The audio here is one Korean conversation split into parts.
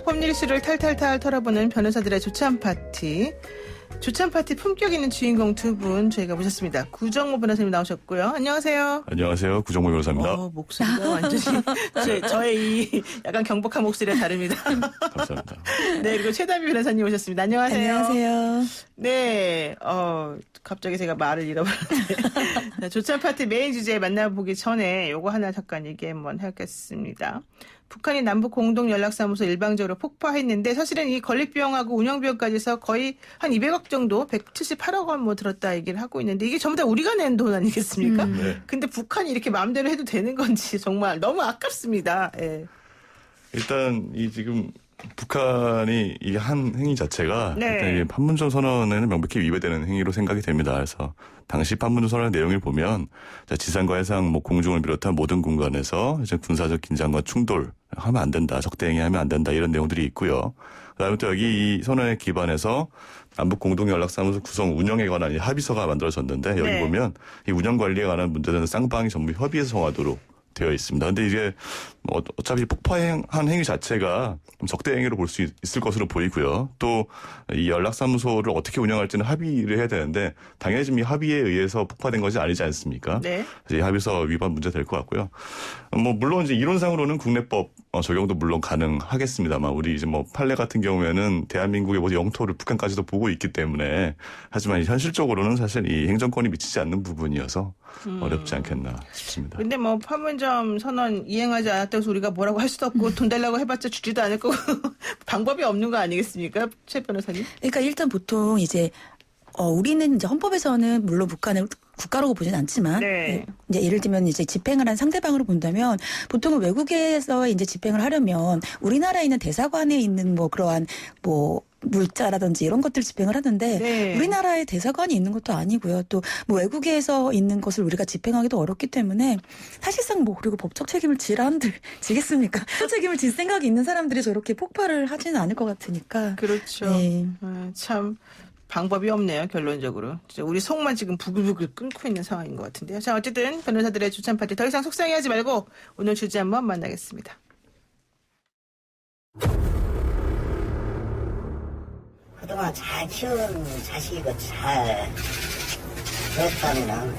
법적 법률 이슈를 탈탈탈 털어보는 변호사들의 조찬 파티. 조찬 파티 품격 있는 주인공 두 분 저희가 모셨습니다. 구정모 변호사님 나오셨고요. 안녕하세요. 안녕하세요. 구정모 변호사입니다. 목소리가 완전히 저의 이 약간 경복한 목소리에 다릅니다. 감사합니다. 네, 그리고 최다미 변호사님 오셨습니다. 안녕하세요. 안녕하세요. 네, 갑자기 제가 말을 잃어버렸는데. 조찬 파티 메인 주제 만나보기 전에 요거 하나 잠깐 얘기 한번 해야겠습니다. 북한이 남북 공동 연락사무소 일방적으로 폭파했는데 사실은 이 건립비용하고 운영비용까지 해서 거의 한 200억 정도 178억 원 뭐 들었다 얘기를 하고 있는데 이게 전부 다 우리가 낸 돈 아니겠습니까? 네. 근데 북한이 이렇게 마음대로 해도 되는 건지 정말 너무 아깝습니다. 예. 일단 지금 북한이 이 한 행위 자체가 네. 일단 이 판문점 선언에는 명백히 위배되는 행위로 생각이 됩니다. 그래서 당시 판문점 선언 내용을 보면 지상과 해상, 공중을 비롯한 모든 공간에서 이제 군사적 긴장과 충돌 하면 안 된다, 적대행위 하면 안 된다 이런 내용들이 있고요. 그다음에 또 여기 이 선언에 기반해서 남북 공동연락사무소 구성 운영에 관한 이 합의서가 만들어졌는데 여기 네. 보면 이 운영 관리에 관한 문제는 쌍방이 전부 협의해서 정하도록 되어 있습니다. 근데 이게 어차피 폭파한 행위 자체가 적대 행위로 볼 수 있을 것으로 보이고요. 또 이 연락사무소를 어떻게 운영할지는 합의를 해야 되는데 당연히 지금 이 합의에 의해서 폭파된 것이 아니지 않습니까? 네. 이 합의서 위반 문제 될 것 같고요. 물론 이제 이론상으로는 국내법 적용도 물론 가능하겠습니다만 우리 이제 판례 같은 경우에는 대한민국의 모든 영토를 북한까지도 보고 있기 때문에 하지만 현실적으로는 사실 이 행정권이 미치지 않는 부분이어서 어렵지 않겠나 싶습니다. 근데 판문점 선언 이행하지 않았다고 해서 우리가 뭐라고 할 수도 없고 돈 달라고 해봤자 주지도 않을 거고 방법이 없는 거 아니겠습니까? 최 변호사님? 그러니까 일단 보통 이제 우리는 이제 헌법에서는 물론 북한을 국가라고 보진 않지만 네. 이제 예를 들면 이제 집행을 한 상대방으로 본다면 보통은 외국에서 이제 집행을 하려면 우리나라에 있는 대사관에 있는 그러한 물자라든지 이런 것들 집행을 하는데 네. 우리나라에 대사관이 있는 것도 아니고요. 또 외국에서 있는 것을 우리가 집행하기도 어렵기 때문에 사실상 그리고 법적 책임을 지겠습니까? 법적 책임을 질 생각이 있는 사람들이 저렇게 폭발을 하지는 않을 것 같으니까. 그렇죠. 네. 참 방법이 없네요. 결론적으로. 진짜 우리 속만 지금 부글부글 끓고 있는 상황인 것 같은데요. 자, 어쨌든 변호사들의 조찬 파티 더 이상 속상해하지 말고 오늘 주제 한번 만나겠습니다. 그동안 잘 키운 자식이고 잘 그랬다면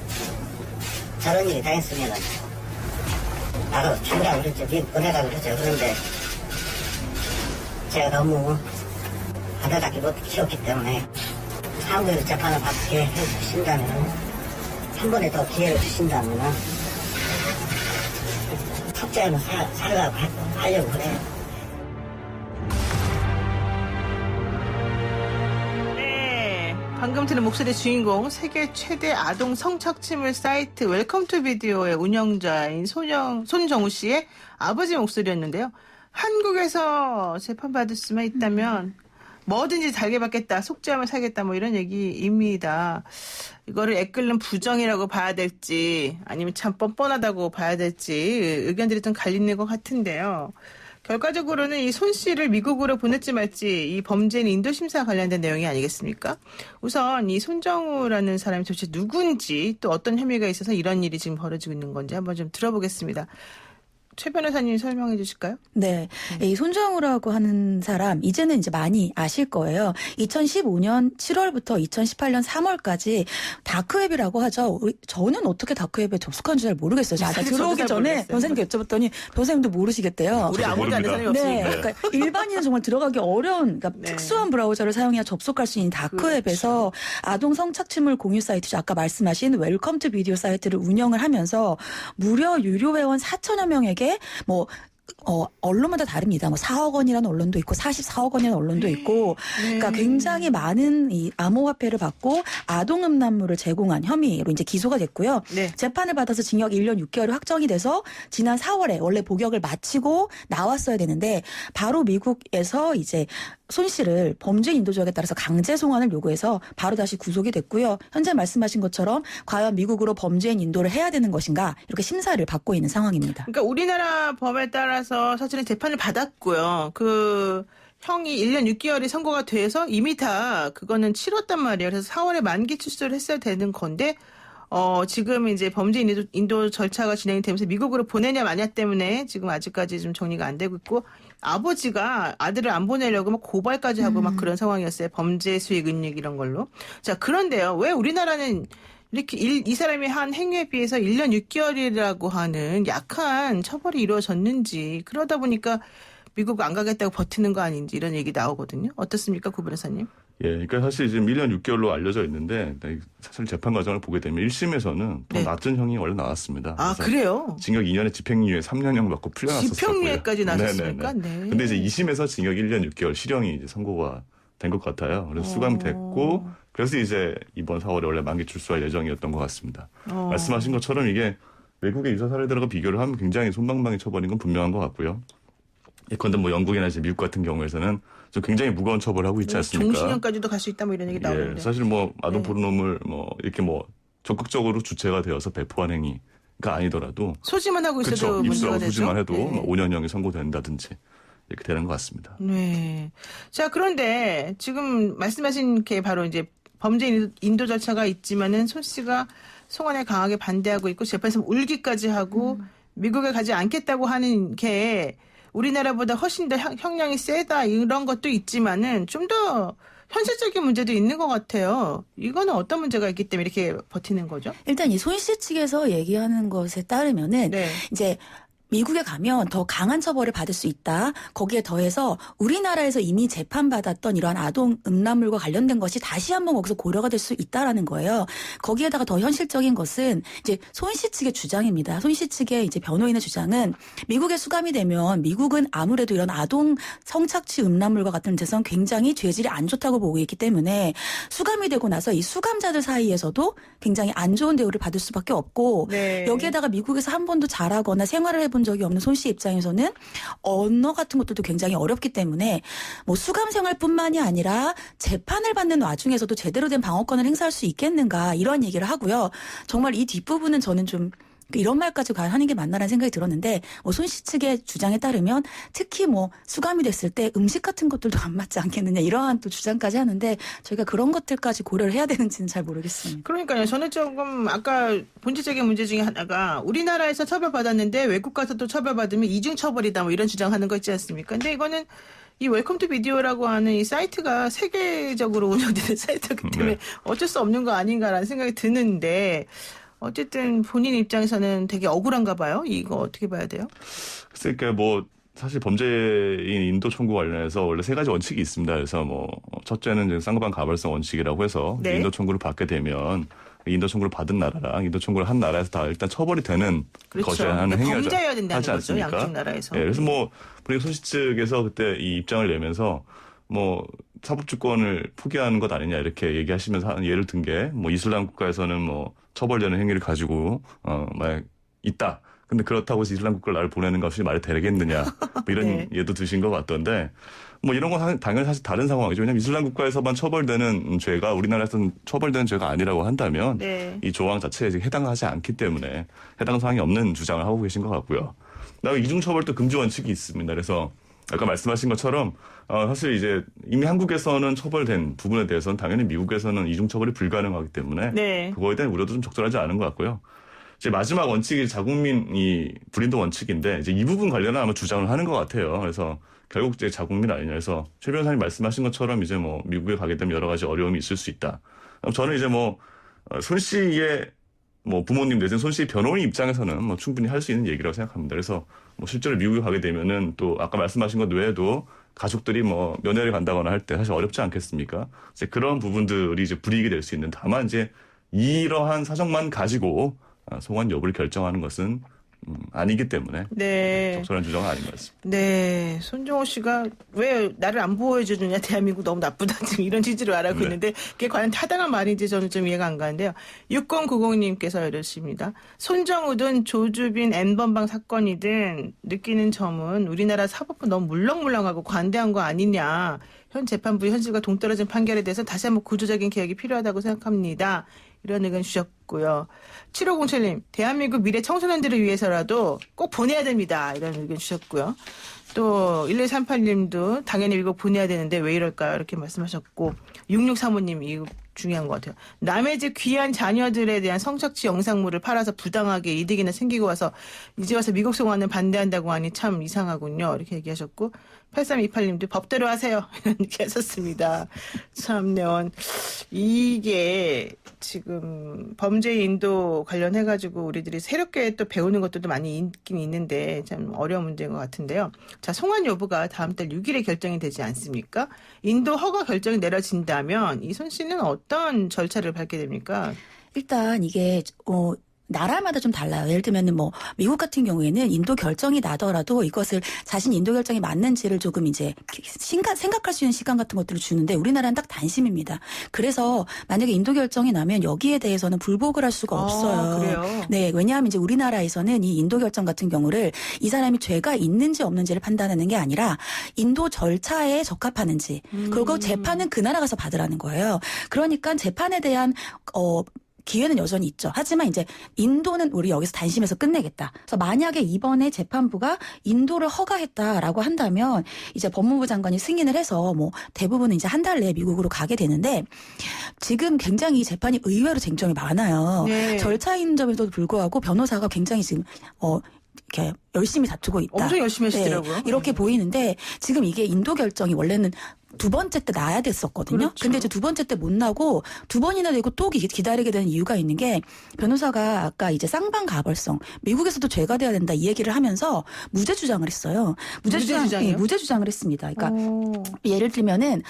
저런 일이 당했으면 나도 죽으라고 그랬죠. 미국 보내라고 그랬죠. 그런데 제가 너무 바다답게 못 키웠기 때문에 사후에 재판을 받게 해주신다면 한 번에 더 기회를 주신다면 섭제하면 살라고 하려고 그래요. 방금 들은 목소리의 주인공 세계 최대 아동 성착취물 사이트 웰컴 투 비디오의 운영자인 손정우 씨의 아버지 목소리였는데요. 한국에서 재판받을 수만 있다면 뭐든지 달게 받겠다, 속죄하면 살겠다 이런 얘기입니다. 이거를 애끓는 부정이라고 봐야 될지 아니면 참 뻔뻔하다고 봐야 될지 의견들이 좀 갈리는 것 같은데요. 결과적으로는 이 손 씨를 미국으로 보낼지 말지 이 범죄인 인도심사 관련된 내용이 아니겠습니까? 우선 이 손정우라는 사람이 도대체 누군지 또 어떤 혐의가 있어서 이런 일이 지금 벌어지고 있는 건지 한번 좀 들어보겠습니다. 최 변호사님 설명해 주실까요? 네. 이 손정우라고 하는 사람 이제는 이제 많이 아실 거예요. 2015년 7월부터 2018년 3월까지 다크웹이라고 하죠. 저는 어떻게 다크웹에 접속한지 잘 모르겠어요. 아까 들어오기 전에 변호사님께 여쭤봤더니 변호사님도 모르시겠대요. 우리 아무도 아는 사람이 없으니까. 네. 그러니까 일반인은 정말 들어가기 어려운 특수한 브라우저를 사용해야 접속할 수 있는 다크웹에서 그렇죠. 아동 성착취물 공유 사이트죠. 아까 말씀하신 웰컴 투 비디오 사이트를 운영을 하면서 무려 유료 회원 4천여 명에게 언론마다 다릅니다. 4억 원이라는 언론도 있고 44억 원이라는 언론도 있고 그러니까 굉장히 많은 이 암호화폐를 받고 아동 음란물을 제공한 혐의로 이제 기소가 됐고요. 네. 재판을 받아서 징역 1년 6개월이 확정이 돼서 지난 4월에 원래 복역을 마치고 나왔어야 되는데 바로 미국에서 이제 손 씨를 범죄 인도 조약에 따라서 강제 송환을 요구해서 바로 다시 구속이 됐고요. 현재 말씀하신 것처럼 과연 미국으로 범죄인 인도를 해야 되는 것인가 이렇게 심사를 받고 있는 상황입니다. 그러니까 우리나라 법에 따라서 사실은 재판을 받았고요. 그 형이 1년 6개월이 선고가 돼서 이미 다 그거는 치렀단 말이에요. 그래서 4월에 만기 출소를 했어야 되는 건데 지금 이제 범죄 인도 절차가 진행이 되면서 미국으로 보내냐 마냐 때문에 지금 아직까지 좀 정리가 안 되고 있고 아버지가 아들을 안 보내려고 막 고발까지 하고 막 그런 상황이었어요. 범죄 수익 은닉 이런 걸로. 자, 그런데요. 왜 우리나라는 이렇게 이 사람이 한 행위에 비해서 1년 6개월이라고 하는 약한 처벌이 이루어졌는지 그러다 보니까 미국 안 가겠다고 버티는 거 아닌지 이런 얘기 나오거든요. 어떻습니까, 구 변호사님? 예, 그러니까 사실 지금 1년 6개월로 알려져 있는데 사실 재판 과정을 보게 되면 1심에서는 더 네. 낮은 형이 원래 나왔습니다. 아, 그래서 그래요? 징역 2년에 집행유예 3년형 받고 풀려났었고요. 집행유예까지 나섰습니까? 네네네. 네. 근데 이제 2심에서 징역 1년 6개월 실형이 이제 선고가 된 것 같아요. 그래서 수감됐고 그래서 이제 이번 4월에 원래 만기 출소할 예정이었던 것 같습니다. 말씀하신 것처럼 이게 외국의 유사 사례들하고 비교를 하면 굉장히 솜방망이 처벌인 건 분명한 것 같고요. 예컨대 뭐 영국이나 이제 미국 같은 경우에는 좀 굉장히 무거운 처벌을 하고 있지 않습니까? 종신형까지도 갈 수 있다 뭐 이런 얘기 나오는데. 예, 사실 뭐 아동 네. 포르노물 뭐 이렇게 뭐 적극적으로 주체가 되어서 배포한 행위가 아니더라도 소지만 하고 있어도 그렇죠. 문제가 입수하고 되죠. 소지만 해도 네. 뭐 5년형이 선고된다든지 이렇게 되는 것 같습니다. 네. 자, 그런데 지금 말씀하신 게 바로 이제 범죄 인도 절차가 있지만은 손 씨가 송환에 강하게 반대하고 있고 재판에서 울기까지 하고 미국에 가지 않겠다고 하는 게 우리나라보다 훨씬 더 형량이 세다 이런 것도 있지만은 좀 더 현실적인 문제도 있는 것 같아요. 이거는 어떤 문제가 있기 때문에 이렇게 버티는 거죠? 일단 이 손 씨 측에서 얘기하는 것에 따르면은 네. 이제 미국에 가면 더 강한 처벌을 받을 수 있다. 거기에 더해서 우리나라에서 이미 재판받았던 이러한 아동 음란물과 관련된 것이 다시 한번 거기서 고려가 될 수 있다라는 거예요. 거기에다가 더 현실적인 것은 이제 손 씨 측의 주장입니다. 손 씨 측의 이제 변호인의 주장은 미국에 수감이 되면 미국은 아무래도 이런 아동 성착취 음란물과 같은 데서는 굉장히 죄질이 안 좋다고 보고 있기 때문에 수감이 되고 나서 이 수감자들 사이에서도 굉장히 안 좋은 대우를 받을 수밖에 없고 네. 여기에다가 미국에서 한 번도 자라거나 생활을 해본 적이 없는 손 씨 입장에서는 언어 같은 것들도 굉장히 어렵기 때문에 뭐 수감 생활뿐만이 아니라 재판을 받는 와중에서도 제대로 된 방어권을 행사할 수 있겠는가 이런 얘기를 하고요. 정말 이 뒷부분은 저는 좀 이런 말까지 과연 하는 게 맞나라는 생각이 들었는데 손 씨 측의 주장에 따르면 특히 뭐 수감이 됐을 때 음식 같은 것들도 안 맞지 않겠느냐 이러한 또 주장까지 하는데 저희가 그런 것들까지 고려를 해야 되는지는 잘 모르겠습니다. 그러니까요. 저는 조금 아까 본질적인 문제 중에 하나가 우리나라에서 처벌받았는데 외국 가서 또 처벌받으면 이중 처벌이다 뭐 이런 주장하는 거 있지 않습니까? 근데 이거는 이 웰컴 투 비디오라고 하는 이 사이트가 세계적으로 운영되는 사이트이기 때문에 어쩔 수 없는 거 아닌가라는 생각이 드는데 어쨌든 본인 입장에서는 되게 억울한가 봐요. 이거 어떻게 봐야 돼요? 그러니까 뭐 사실 범죄인 인도 청구 관련해서 원래 세 가지 원칙이 있습니다. 그래서 뭐 첫째는 이제 쌍방 가벌성 원칙이라고 해서 네. 인도 청구를 받게 되면 인도 청구를 받은 나라랑 인도 청구를 한 나라에서 다 일단 처벌이 되는 그렇죠. 것이야 하는 그러니까 행위가 범죄여야 된다는 하지 거죠. 않습니까? 양쪽 나라에서. 예, 그래서 뭐 우리 소시 측에서 그때 이 입장을 내면서 뭐 사법주권을 포기하는 것 아니냐 이렇게 얘기하시면서 예를 든 게 뭐 이슬람 국가에서는 뭐 처벌되는 행위를 가지고 만약 있다. 근데 그렇다고 해서 이슬람 국가를 나를 보내는 것이 말이 되겠느냐 뭐 이런 네. 예도 드신 것 같던데 뭐 이런 건 당연히 사실 다른 상황이죠. 왜냐하면 이슬람 국가에서만 처벌되는 죄가 우리나라에서는 처벌되는 죄가 아니라고 한다면 네. 이 조항 자체에 해당하지 않기 때문에 해당 사항이 없는 주장을 하고 계신 것 같고요. 그다음에 이중처벌도 금지 원칙이 있습니다. 그래서 아까 말씀하신 것처럼 사실 이제 이미 한국에서는 처벌된 부분에 대해서는 당연히 미국에서는 이중처벌이 불가능하기 때문에 네. 그거에 대한 우려도 좀 적절하지 않은 것 같고요. 이제 마지막 원칙이 자국민 이 불인도 원칙인데 이제 이 부분 관련은 아마 주장을 하는 것 같아요. 그래서 결국 이제 자국민 아니냐 해서 최 변호사님 말씀하신 것처럼 이제 뭐 미국에 가게 되면 여러 가지 어려움이 있을 수 있다. 저는 이제 뭐 손 씨의 뭐 부모님 내지는 손 씨 변호인 입장에서는 뭐 충분히 할 수 있는 얘기라고 생각합니다. 그래서 뭐 실제로 미국에 가게 되면은 또 아까 말씀하신 것 외에도 가족들이 뭐 면회를 간다거나 할 때 사실 어렵지 않겠습니까? 이제 그런 부분들이 이제 불이익이 될 수 있는 다만 이제 이러한 사정만 가지고 송환 여부를 결정하는 것은 아니기 때문에 네. 적절한 주장은 아닌 것 같습니다. 네. 손정호 씨가 왜 나를 안 보호해주느냐, 대한민국 너무 나쁘다, 지금 이런 취지로 말하고 네. 있는데, 그게 과연 타당한 말인지 저는 좀 이해가 안 가는데요. 6090님께서 이러십니다. 손정우든 조주빈 N번방 사건이든 느끼는 점은 우리나라 사법부 너무 물렁물렁하고 관대한 거 아니냐. 현 재판부의 현실과 동떨어진 판결에 대해서 다시 한번 구조적인 개혁이 필요하다고 생각합니다. 이런 의견 주셨고요. 7507님, 대한민국 미래 청소년들을 위해서라도 꼭 보내야 됩니다. 이런 의견 주셨고요. 또 1138님도 당연히 미국 보내야 되는데 왜 이럴까요? 이렇게 말씀하셨고 6635님 중요한 것 같아요. 남의 집 귀한 자녀들에 대한 성착취 영상물을 팔아서 부당하게 이득이나 챙기고 와서 이제 와서 미국 송환을 반대한다고 하니 참 이상하군요. 이렇게 얘기하셨고 8328님도 법대로 하세요. 이렇게 하셨습니다. 참요. 이게 지금 범죄 인도 관련해가지고 우리들이 새롭게 또 배우는 것들도 많이 있긴 있는데 참 어려운 문제인 것 같은데요. 자, 송환 여부가 다음 달 6일에 결정이 되지 않습니까? 인도 허가 결정이 내려진다면 이손 씨는 어떤 절차를 밟게 됩니까? 일단 이게 나라마다 좀 달라요. 예를 들면은 뭐 미국 같은 경우에는 인도 결정이 나더라도 이것을 자신 인도 결정이 맞는지를 조금 이제 생각할 수 있는 시간 같은 것들을 주는데 우리나라는 딱 단심입니다. 그래서 만약에 인도 결정이 나면 여기에 대해서는 불복을 할 수가 없어요. 그래요? 네, 왜냐하면 이제 우리나라에서는 이 인도 결정 같은 경우를 이 사람이 죄가 있는지 없는지를 판단하는 게 아니라 인도 절차에 적합하는지 그리고 재판은 그 나라 가서 받으라는 거예요. 그러니까 재판에 대한 기회는 여전히 있죠. 하지만 이제 인도는 우리 여기서 단심해서 끝내겠다. 그래서 만약에 이번에 재판부가 인도를 허가했다라고 한다면 이제 법무부 장관이 승인을 해서 뭐 대부분은 이제 한 달 내에 미국으로 가게 되는데 지금 굉장히 이 재판이 의외로 쟁점이 많아요. 네. 절차인 점에도 불구하고 변호사가 굉장히 지금 이렇게 열심히 다투고 있다. 엄청 열심히 하시더라고요. 네, 이렇게 보이는데 지금 이게 인도 결정이 원래는 두 번째 때 나야 됐었거든요. 그렇죠. 근데 이제 두 번째 때 못 나고 두 번이나 되고 또 기다리게 되는 이유가 있는 게 변호사가 아까 이제 쌍방가벌성 미국에서도 죄가 돼야 된다 이 얘기를 하면서 무죄 주장을 했어요. 무죄주장이요? 무죄 주장을 했습니다. 그러니까 예를 들면은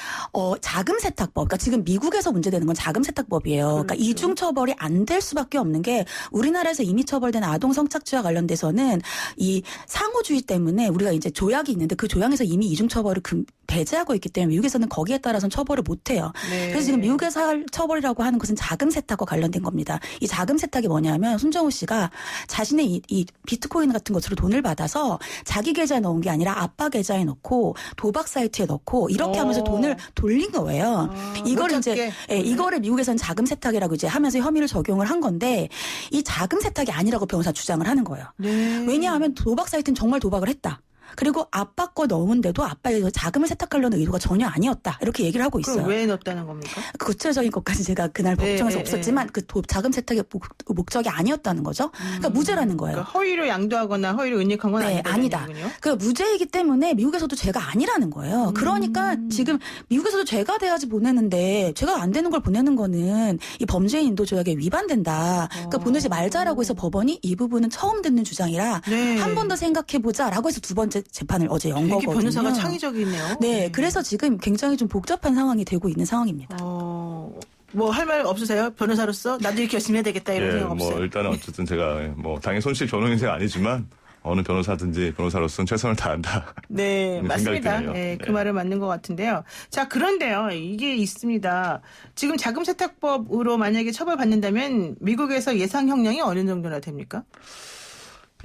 자금 세탁법. 그러니까 지금 미국에서 문제되는 건 자금 세탁법이에요. 그러니까 그렇죠. 이중 처벌이 안 될 수밖에 없는 게 우리나라에서 이미 처벌된 아동 성착취와 관련돼서는 이 상호주의 때문에 우리가 이제 조약이 있는데 그 조약에서 이미 이중 처벌을 배제하고 있기 때문에 미국에서는 거기에 따라서는 처벌을 못 해요. 네. 그래서 지금 미국에서 할 처벌이라고 하는 것은 자금 세탁과 관련된 겁니다. 이 자금 세탁이 뭐냐면 손정우 씨가 자신의 이 비트코인 같은 것으로 돈을 받아서 자기 계좌에 넣은 게 아니라 아빠 계좌에 넣고 도박 사이트에 넣고 이렇게 하면서 돈을 돌린 거예요. 이거를 이제 이거를 미국에서는 자금 세탁이라고 이제 하면서 혐의를 적용을 한 건데 이 자금 세탁이 아니라고 변호사 주장을 하는 거예요. 네. 왜냐하면 도박 사이트는 정말 도박을 했다. 그리고 아빠 거 넣은데도 아빠의 자금을 세탁하려는 의도가 전혀 아니었다. 이렇게 얘기를 하고 있어요. 그럼 왜 넣었다는 겁니까? 구체적인 것까지 제가 그날 법정에서 없었지만 그 자금 세탁의 목적이 아니었다는 거죠. 그러니까 무죄라는 거예요. 그러니까 허위로 양도하거나 허위로 은닉한 건 아니다. 그 무죄이기 때문에 미국에서도 죄가 아니라는 거예요. 그러니까 지금 미국에서도 죄가 돼야지 보내는데 죄가 안 되는 걸 보내는 거는 이 범죄인 인도 조약에 위반된다. 그러니까 보내지 말자라고 해서 법원이 이 부분은 처음 듣는 주장이라 네. 한 번 더 생각해보자라고 해서 두 번째 재판을 어제 연 거거든요. 변호사가 창의적이네요. 네, 그래서 지금 굉장히 좀 복잡한 상황이 되고 있는 상황입니다. 뭐 할 말 없으세요? 변호사로서 나도 이렇게 열심히 해야 되겠다 이런 생각 없어요? 일단은 어쨌든 제가 당연히 손실 전용 인생 아니지만 어느 변호사든지 변호사로서는 최선을 다한다. 네, 맞습니다. 네, 그 말은 맞는 것 같은데요. 자, 그런데요, 이게 있습니다. 지금 자금 세탁법으로 만약에 처벌받는다면 미국에서 예상 형량이 어느 정도나 됩니까?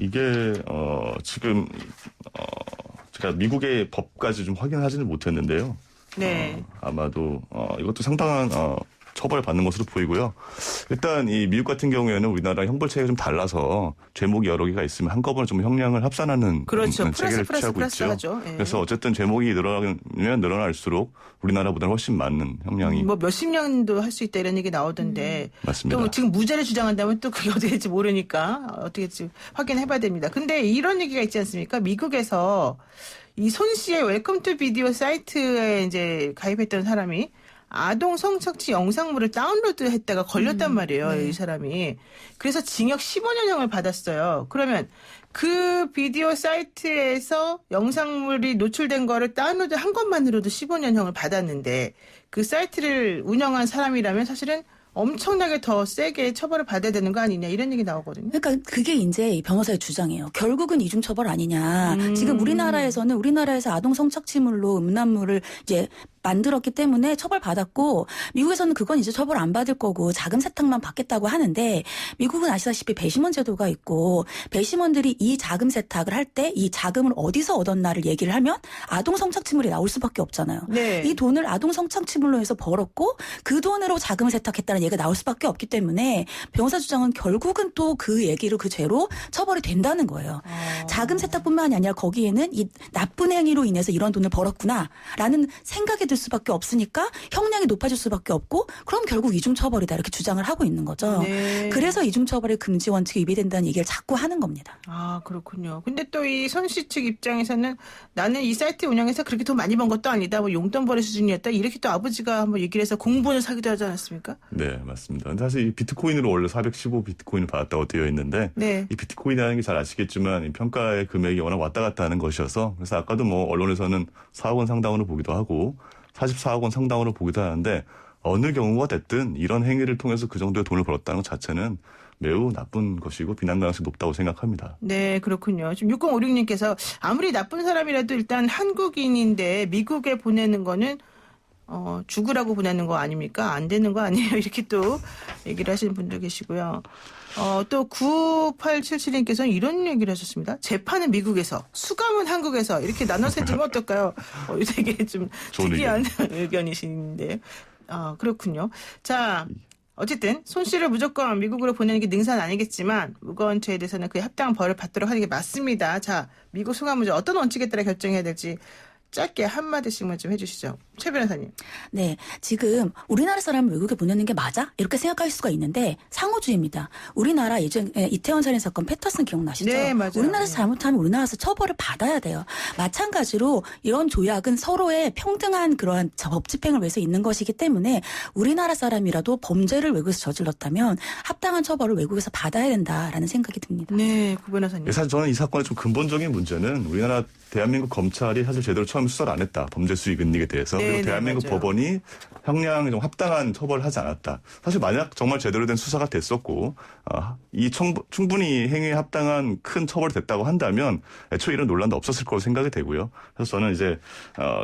이게 지금 제가 미국의 법까지 좀 확인하지는 못했는데요. 네. 아마도 이것도 상당한 처벌을 받는 것으로 보이고요. 일단 이 미국 같은 경우에는 우리나라 형벌 체계가 좀 달라서 죄목이 여러 개가 있으면 한꺼번에 좀 형량을 합산하는 그렇죠. 체계를 취하고 있죠. 하죠. 예. 그래서 어쨌든 죄목이 늘어나면 늘어날수록 우리나라보다는 훨씬 많은 형량이 뭐 몇십 년도 할 수 있다 이런 얘기 나오던데 맞습니다. 또 지금 무죄를 주장한다면 또 그게 어떻게 될지 모르니까 어떻게 될지 확인해봐야 됩니다. 근데 이런 얘기가 있지 않습니까? 미국에서 이 손 씨의 웰컴 투 비디오 사이트에 이제 가입했던 사람이 아동 성착취 영상물을 다운로드했다가 걸렸단 말이에요. 이 사람이. 그래서 징역 15년형을 받았어요. 그러면 그 비디오 사이트에서 영상물이 노출된 거를 다운로드 한 것만으로도 15년형을 받았는데 그 사이트를 운영한 사람이라면 사실은 엄청나게 더 세게 처벌을 받아야 되는 거 아니냐 이런 얘기 나오거든요. 그러니까 그게 이제 변호사의 주장이에요. 결국은 이중 처벌 아니냐. 지금 우리나라에서 아동 성착취물로 음란물을 이제 만들었기 때문에 처벌받았고 미국에서는 그건 이제 처벌 안 받을 거고 자금 세탁만 받겠다고 하는데 미국은 아시다시피 배심원 제도가 있고 배심원들이 이 자금 세탁을 할 때 이 자금을 어디서 얻었나를 얘기를 하면 아동 성착취물이 나올 수밖에 없잖아요. 네. 이 돈을 아동 성착취물로 해서 벌었고 그 돈으로 자금을 세탁했다는 된다는 얘기가 나올 수밖에 없기 때문에 변호사 주장은 결국은 또 그 얘기로 그 죄로 처벌이 된다는 거예요. 자금 세탁뿐만이 아니라 거기에는 이 나쁜 행위로 인해서 이런 돈을 벌었구나라는 생각이 들 수밖에 없으니까 형량이 높아질 수밖에 없고 그럼 결국 이중처벌이다 이렇게 주장을 하고 있는 거죠. 네. 그래서 이중처벌의 금지 원칙이 위배된다는 얘기를 자꾸 하는 겁니다. 아, 그렇군요. 근데 또 이 손 씨 측 입장에서는 나는 이 사이트 운영해서 그렇게 돈 많이 번 것도 아니다. 뭐 용돈벌이 수준이었다. 이렇게 또 아버지가 한번 얘기를 해서 공분을 사기도 하지 않았습니까? 네, 맞습니다. 근데 사실 이 비트코인으로 원래 415 비트코인을 받았다고 되어 있는데 네. 이 비트코인이라는 게 잘 아시겠지만 이 평가의 금액이 워낙 왔다 갔다 하는 것이어서 그래서 아까도 뭐 언론에서는 4억 원 상당으로 보기도 하고 44억 원 상당으로 보기도 하는데 어느 경우가 됐든 이런 행위를 통해서 그 정도의 돈을 벌었다는 것 자체는 매우 나쁜 것이고 비난 가능성이 높다고 생각합니다. 네, 그렇군요. 지금 6056님께서 아무리 나쁜 사람이라도 일단 한국인인데 미국에 보내는 거는 죽으라고 보내는 거 아닙니까? 안 되는 거 아니에요? 이렇게 또 얘기를 하시는 분도 계시고요. 또 9877님께서는 이런 얘기를 하셨습니다. 재판은 미국에서, 수감은 한국에서 이렇게 나눠서 해주면 어떨까요? 되게 좀 좋은 특이한 의견이신데. 그렇군요. 자, 어쨌든 손 씨를 무조건 미국으로 보내는 게 능사는 아니겠지만 무거운 죄에 대해서는 그에 합당한 벌을 받도록 하는 게 맞습니다. 자, 미국 수감 문제 어떤 원칙에 따라 결정해야 될지 짧게 한마디씩만 좀 해주시죠. 최 변호사님. 네, 지금 우리나라 사람을 외국에 보내는 게 맞아? 이렇게 생각할 수가 있는데 상호주의입니다. 우리나라 예전 이태원 살인 사건 패터슨 기억나시죠? 네, 맞아요. 우리나라에서 잘못하면 우리나라에서 처벌을 받아야 돼요. 마찬가지로 이런 조약은 서로의 평등한 그러한 법 집행을 위해서 있는 것이기 때문에 우리나라 사람이라도 범죄를 외국에서 저질렀다면 합당한 처벌을 외국에서 받아야 된다라는 생각이 듭니다. 네, 구 변호사님. 사실 저는 이 사건의 좀 근본적인 문제는 우리나라 대한민국 검찰이 사실 제대로 처음 수사를 안 했다. 범죄 수익 은닉에 대해서. 네, 그리고 네, 대한민국 맞아요. 법원이 형량에 좀 합당한 처벌을 하지 않았다. 사실 만약 정말 제대로 된 수사가 됐었고 충분히 행위에 합당한 큰 처벌이 됐다고 한다면 애초에 이런 논란도 없었을 거라고 생각이 되고요. 그래서 저는 이제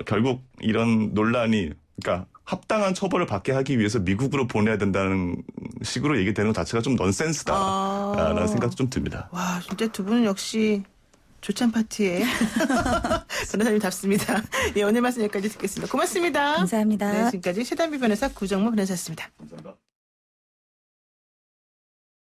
결국 이런 논란이 그러니까 합당한 처벌을 받게 하기 위해서 미국으로 보내야 된다는 식으로 얘기되는 것 자체가 좀 넌센스다라는 생각도 좀 듭니다. 와, 진짜 두 분은 역시 조찬 파티에 변호사님답습니다. 예, 오늘 말씀 여기까지 듣겠습니다. 고맙습니다. 감사합니다. 네, 지금까지 최단비 변호사 구정모 변호사였습니다. 감사합니다.